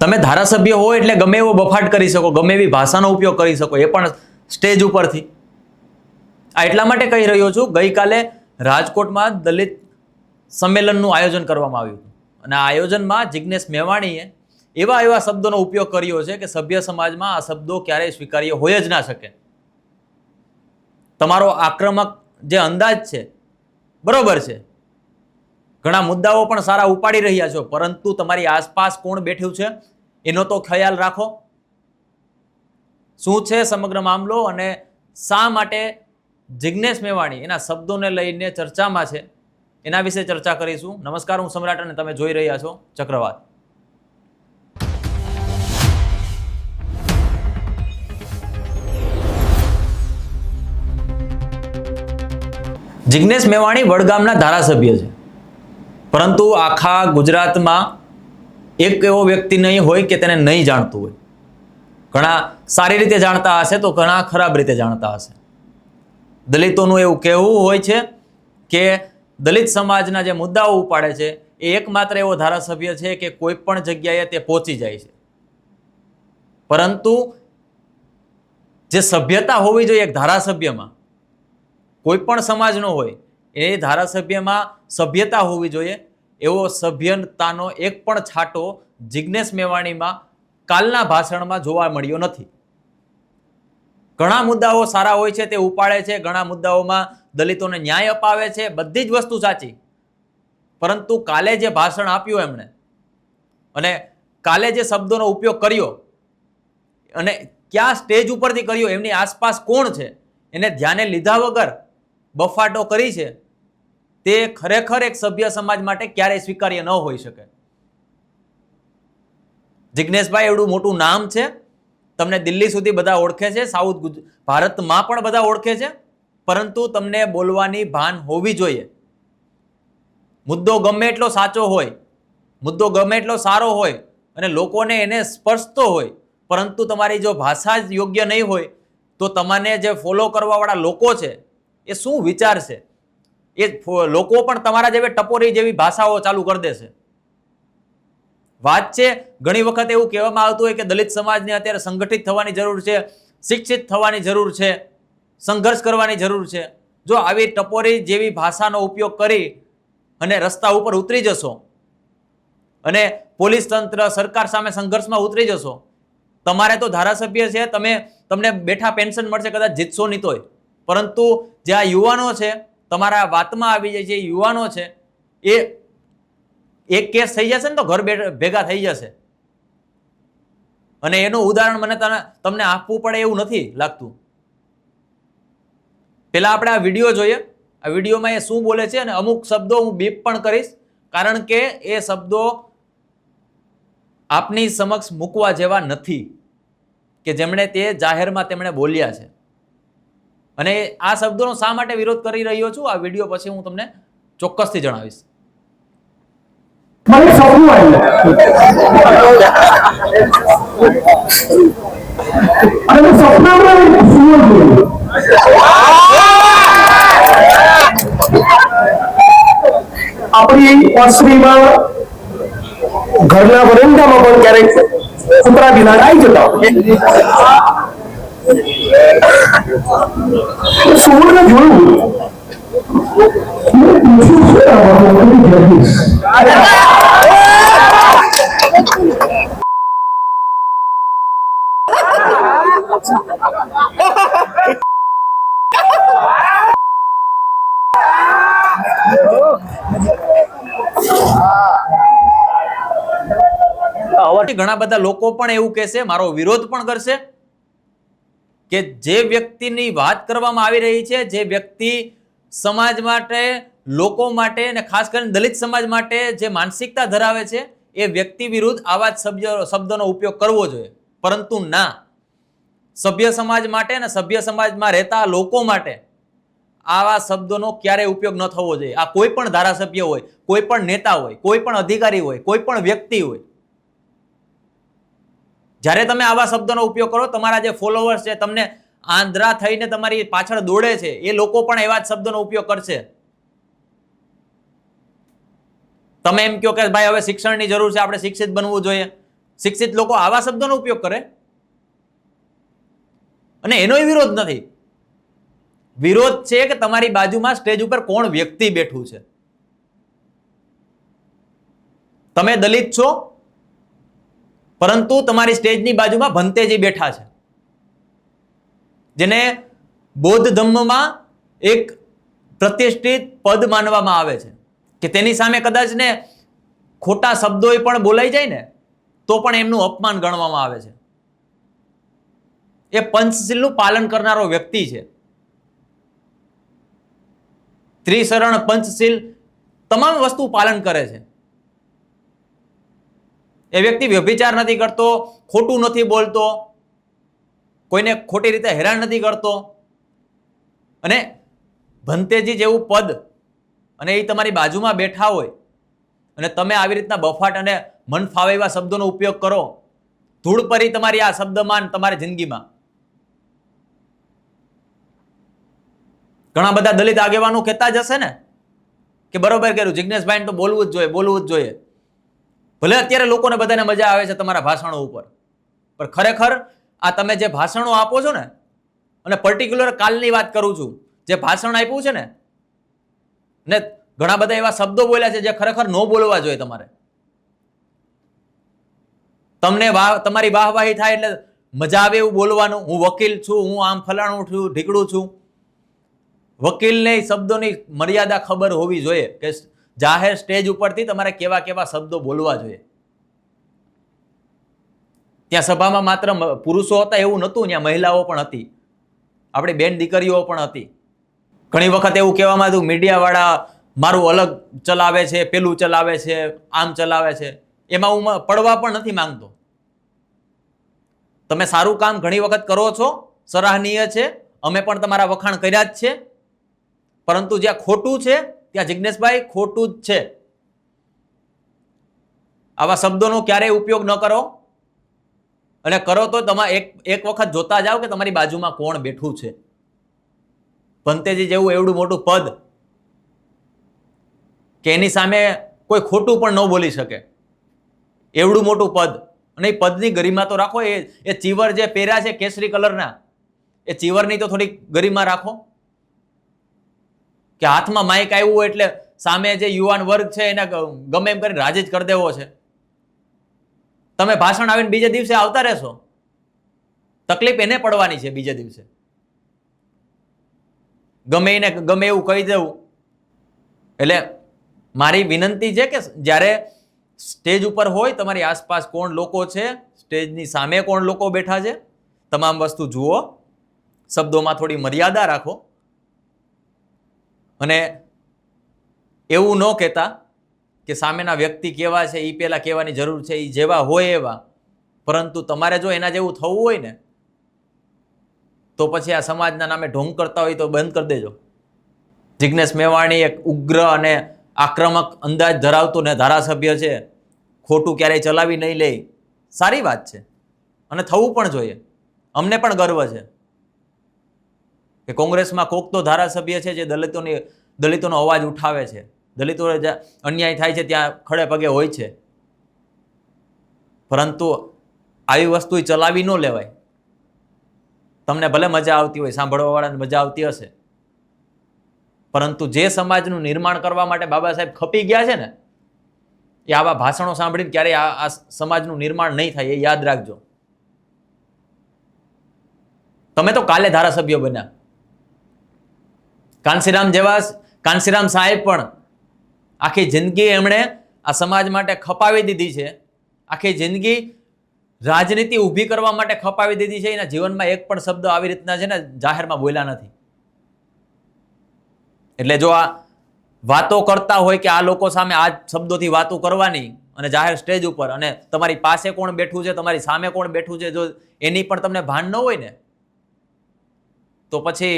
તમે ધારાસભ્ય હો એટલે ગમે એવો બફાટ કરી શકો, ગમે એવી ભાષાનો ઉપયોગ કરી શકો, એ પણ સ્ટેજ ઉપરથી. આ એટલા માટે કહી રહ્યો છું, ગઈકાલે રાજકોટમાં દલિત સંમેલનનું આયોજન કરવામાં આવ્યું હતું અને આ આયોજનમાં જિજ્ઞેશ મેવાણીએ એવા શબ્દોનો ઉપયોગ કર્યો છે કે સભ્ય સમાજમાં આ શબ્દો ક્યારેય સ્વીકાર્ય હોય જ ના શકે. તમારો આક્રમક જે અંદાજ છે બરોબર છે, ઘણા મુદ્દાઓ પણ સારા ઉપાડી રહ્યા છો, પરંતુ તમારી આસપાસ કોણ બેઠું છે એનો તો ખ્યાલ રાખો. શું છે સમગ્ર મામલો અને શા માટે જિજ્ઞેશ મેવાણી એના શબ્દોને લઈને ચર્ચામાં છે, એના વિશે ચર્ચા કરીશું. નમસ્કાર, હું સમ્રાટ અને તમે જોઈ રહ્યા છો ચક્રવાત. જિજ્ઞેશ મેવાણી વડગામના ધારાસભ્ય છે, પરંતુ આખા ગુજરાતમાં એક એવો વ્યક્તિ નહીં હોય કે તેને નહીં જાણતું હોય. ઘણા સારી રીતે જાણતા હશે તો ઘણા ખરાબ રીતે જાણતા હશે. દલિતોનું એવું કહેવું હોય છે કે દલિત સમાજના જે મુદ્દાઓ ઉપાડે છે એ એકમાત્ર એવો ધારાસભ્ય છે કે કોઈ પણ જગ્યાએ તે પહોંચી જાય છે. પરંતુ જે સભ્યતા હોવી જોઈએ એક ધારાસભ્યમાં, કોઈ પણ સમાજનો હોય એ ધારાસભ્યમાં સભ્યતા હોવી જોઈએ. એવો સભ્યતાનો એક પણ છાંટો જિજ્ઞેશ મેવાણીમાં કાલના ભાષણમાં જોવા મળ્યો નથી. ઘણા મુદ્દાઓ સારા હોય છે તે ઉપાડે છે, ઘણા મુદ્દાઓમાં દલિતોને ન્યાય અપાવે છે, બધી જ વસ્તુ સાચી. પરંતુ કાલે જે ભાષણ આપ્યું એમણે અને કાલે જે શબ્દોનો ઉપયોગ કર્યો અને ક્યાં સ્ટેજ ઉપરથી કર્યો, એમની આસપાસ કોણ છે એને ધ્યાને લીધા વગર બફાટો કરી છે, તે ખરેખર એક સભ્ય સમાજ માટે ક્યારેય સ્વીકાર્ય ન હોઈ શકે. જિજ્ઞેશભાઈ એવડું મોટું નામ છે, તમને દિલ્હી સુધી બધા ઓળખે છે, સાઉથ ભારતમાં પણ બધા ઓળખે છે, પરંતુ તમને બોલવાની ભાન હોવી જોઈએ. મુદ્દો ગમે એટલો સાચો હોય, મુદ્દો ગમે એટલો સારો હોય અને લોકોને એને સ્પર્શતો હોય, પરંતુ તમારી જો ભાષા જ યોગ્ય નહીં હોય તો તમને જે ફોલો કરવાવાળા લોકો છે એ શું વિચારશે? એ લોકો પણ તમારા જેવી ટપોરી જેવી ભાષાઓ ચાલુ કરી દેશે. વાત છે, ઘણી વખત એવું કહેવામાં આવતું હોય કે દલિત સમાજને અત્યારે સંગઠિત થવાની જરૂર છે, શિક્ષિત થવાની જરૂર છે, સંઘર્ષ કરવાની જરૂર છે. જો આવી ટપોરી જેવી ભાષાનો ઉપયોગ કરી અને રસ્તા ઉપર ઉતરી જશો અને પોલીસ તંત્ર સરકાર સામે સંઘર્ષમાં ઉતરી જશો, તમારે તો ધારાસભ્ય છે, તમને બેઠા પેન્શન મળશે, કદાચ જીતશો નહીં તોય. પરંતુ જે આ યુવાનો છે, તમારા વાતમાં આવી જાય છે, યુવાનો છે, એ એક કેસ થઈ જશે ને તો ઘર ભેગા થઈ જશે. અને એનું ઉદાહરણ મને તમને આપવું પડે એવું નથી લાગતું. પેલા આપણે આ વિડીયો જોઈએ. આ વિડીયોમાં એ શું બોલે છે અને અમુક શબ્દો હું બીપ પણ કરીશ, કારણ કે એ શબ્દો આપની સમક્ષ મૂકવા જેવા નથી કે જેમણે તે જાહેરમાં તેમણે બોલ્યા છે. અને આ શબ્દોનો શા માટે વિરોધ કરી રહ્યો છું, આ વિડીયો પછી હું તમને ચોક્કસથી જણાવીશ. મને સપનું આવ્યું અને સપનામાં સુવર જોયું. આપણી ઓસરીમાં ઘરના વરંડામાં પણ ક્યારેક કૂતરા બિલાડ આવી જતા સુવરને જોયું. ઘણા બધા લોકો પણ એવું કહેશે, મારો વિરોધ પણ કરશે કે જે વ્યક્તિની વાત કરવામાં આવી રહી છે, જે વ્યક્તિ સમાજ માટે, લોકો માટે અને ખાસ કરીને દલિત સમાજ માટે જે માનસિકતા ધરાવે છે, એ વ્યક્તિ વિરુદ્ધ આવા જ શબ્દોનો ઉપયોગ કરવો જોઈએ. પરંતુ ના, સભ્ય સમાજ માટે અને સભ્ય સમાજમાં રહેતા લોકો માટે આવા શબ્દોનો ક્યારેય ઉપયોગ ન થવો જોઈએ. આ કોઈ પણ ધારાસભ્ય હોય, કોઈ પણ નેતા હોય, કોઈ પણ અધિકારી હોય, કોઈ પણ વ્યક્તિ હોય, જ્યારે તમે આવા શબ્દોનો ઉપયોગ કરો, તમારા જે ફોલોવર્સ છે, તમને આંધ્રા થઈને તમારી પાછળ દોડે છે, એ લોકો પણ એવા જ શબ્દોનો ઉપયોગ કરશે. તમે એમ કહો કે ભાઈ હવે શિક્ષણની જરૂર છે, આપણે શિક્ષિત બનવું જોઈએ, શિક્ષિત લોકો આવા શબ્દોનો ઉપયોગ કરે, અને એનોય વિરોધ નથી. વિરોધ છે કે તમારી બાજુમાં સ્ટેજ ઉપર કોણ વ્યક્તિ બેઠું છે. તમે દલિત છો, પરંતુ તમારી સ્ટેજની બાજુમાં ભંતેજી બેઠા છે, જેને બૌદ્ધ ધર્મમાં એક પ્રતિષ્ઠિત પદ માનવામાં આવે છે, કે તેની સામે કદાચ ને ખોટા શબ્દો પણ બોલાઈ જાય ને તો પણ એમનું અપમાન ગણવામાં આવે છે. એ પંચશીલનું પાલન કરનારો વ્યક્તિ છે. ત્રિશરણ પંચશીલ તમામ વસ્તુ પાલન કરે છે. એ વ્યક્તિ વ્યભિચાર નથી કરતો, ખોટું નથી બોલતો, કોઈને ખોટી રીતે હેરાન નથી કરતો. અને ભંતેજી જેવું પદ અને એ તમારી બાજુમાં બેઠા હોય અને તમે આવી રીતના બફાટ અને મન ફાવે એવા શબ્દોનો ઉપયોગ કરો, ધૂળ પરી તમારી આ શબ્દમાન તમારી જિંદગીમાં. ઘણા બધા દલિત આગેવાનો કહેતા જ હશે ને કે બરોબર કર્યું જિજ્ઞેશભાઈ તો બોલવું જ જોઈએ, બોલવું જ જોઈએ. ભલે અત્યારે લોકોને બધાને મજા આવે છે તમારા ભાષણો ઉપર, પણ ખરેખર આ તમે જે ભાષણો આપો છો ને, અને પર્ટિક્યુલર કાલની વાત કરું છું, જે ભાષણ આપ્યું છે ને ઘણા બધા એવા શબ્દો બોલ્યા છે જે ખરેખર ન બોલવા જોઈએ. તમને તમારી વાહવાહી થાય એટલે મજા આવે એવું બોલવાનું, હું વકીલ છું, હું આમ ફલાણું છું, ઢીકડું છું. વકીલને શબ્દોની મર્યાદા ખબર હોવી જોઈએ કે જાહેર સ્ટેજ ઉપરથી તમારે કેવા કેવા શબ્દો બોલવા જોઈએ. ત્યાં સભામાં માત્ર પુરુષો હતા એવું નહોતું, ત્યાં મહિલાઓ પણ હતી, આપણી બેન દીકરીઓ પણ હતી. ઘણી વખત એવું કહેવામાં આવ્યું મીડિયાવાળા મારું અલગ ચલાવે છે, પેલું ચલાવે છે, આમ ચલાવે છે. એમાં હું પડવા પણ નથી માંગતો. તમે સારું કામ ઘણી વખત કરો છો, સરાહનીય છે, અમે પણ તમારા વખાણ કર્યા જ છે, પરંતુ જ્યાં ખોટું છે ત્યાં જિજ્ઞેશભાઈ ખોટું જ છે. આવા શબ્દોનો ક્યારેય ઉપયોગ ન કરો, અને કરો તો તમે એક વખત જોતા જાઓ કે તમારી બાજુમાં કોણ બેઠું છે. ભંતેજી જેવું એવડું મોટું પદ કે એની સામે કોઈ ખોટું પણ ન બોલી શકે, એવડું મોટું પદ, અને એ પદની ગરિમા તો રાખો. એ ચીવર જે પહેર્યા છે કેસરી કલરના, એ ચીવરની તો થોડીક ગરિમા રાખો. કે હાથમાં માઇક આવ્યું એટલે સામે જે યુવાન વર્ગ છે એને ગમે એમ કરીને રાજી જ કરી દેવો છે. તમે ભાષણ આવીને બીજે દિવસે આવતા રહેશો, તકલીફ એને પડવાની છે. બીજે દિવસે ગમે એને ગમે એવું કહી દેવું. એટલે મારી વિનંતી છે કે જ્યારે સ્ટેજ ઉપર હોય, તમારી આસપાસ કોણ લોકો છે, સ્ટેજની સામે કોણ લોકો બેઠા છે, તમામ વસ્તુ જુઓ, શબ્દોમાં થોડી મર્યાદા રાખો. અને એવું ન કહેતા કે સામેના વ્યક્તિ કેવા છે એ પહેલા કહેવાની જરૂર છે, એ જેવા હોય એવા. પરંતુ તમારે જો એના જેવું થવું હોય ને તો પછી આ સમાજના નામે ઢોંગ કરતા હોય તો બંધ કરી દેજો. જિજ્ઞેશ મેવાણી એક ઉગ્ર અને આક્રમક અંદાજ ધરાવતો ને ધારાસભ્ય છે, ખોટું ક્યારેય ચલાવી નહીં લે, સારી વાત છે, અને થવું પણ જોઈએ. અમને પણ ગર્વ છે કે કોંગ્રેસમાં કોક તો ધારાસભ્ય છે જે દલિતોનો અવાજ ઉઠાવે છે, દલિતો અન્યાય થાય છે ત્યાં ખડે પગે હોય છે. પરંતુ આવી વસ્તુ ચલાવી ન લેવાય. તમને ભલે મજા આવતી હોય, સાંભળવા વાળાને મજા આવતી હશે, પરંતુ જે સમાજનું નિર્માણ કરવા માટે બાબા સાહેબ ખપી ગયા છે ને, એ આવા ભાષણો સાંભળીને ક્યારેય આ સમાજનું નિર્માણ નહીં થાય, એ યાદ રાખજો. તમે તો કાલે ધારાસભ્ય બન્યા. કાનસીરામ સાહેબ પણ આખી જિંદગી એમણે આ સમાજ માટે ખપાવી દીધી છે. આખી જિંદગી રાજનીતિ ઊભી કરવા માટે ખપાવી દીધી છે. એના જીવનમાં એક પણ શબ્દ આવી રીતના છે ને જાહેરમાં બોલ્યા નથી. એટલે જો આ વાતો કરતા હોય કે આ લોકો સામે આ શબ્દોથી વાતો કરવાની, અને જાહેર સ્ટેજ ઉપર, અને તમારી પાસે કોણ બેઠું છે, તમારી સામે કોણ બેઠું છે, જો એની પણ તમને ભાન ન હોય ને તો પછી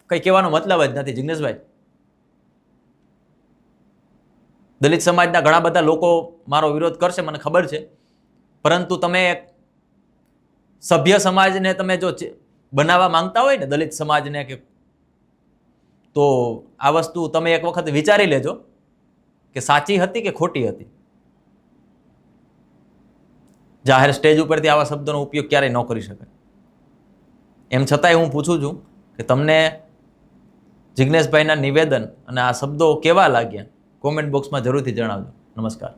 કંઈ કહેવાનો મતલબ જ નથી. જિજ્ઞેશભાઈ, દલિત સમાજના ઘણા બધા લોકો મારો વિરોધ કરશે, મને ખબર છે, પરંતુ તમે એક સભ્ય સમાજને તમે જો બનાવવા માંગતા હોય ને, દલિત સમાજને, કે તો આ વસ્તુ તમે એક વખત વિચારી લેજો કે સાચી હતી કે ખોટી હતી. જાહેર સ્ટેજ ઉપરથી આવા શબ્દોનો ઉપયોગ ક્યારેય ન કરી શકાય. એમ છતાંય હું પૂછું છું કે તમને જિજ્ઞેશભાઈના નિવેદન અને આ શબ્દો કેવા લાગ્યા? કોમેન્ટ બોક્સમાં જરૂરથી જણાવજો. નમસ્કાર.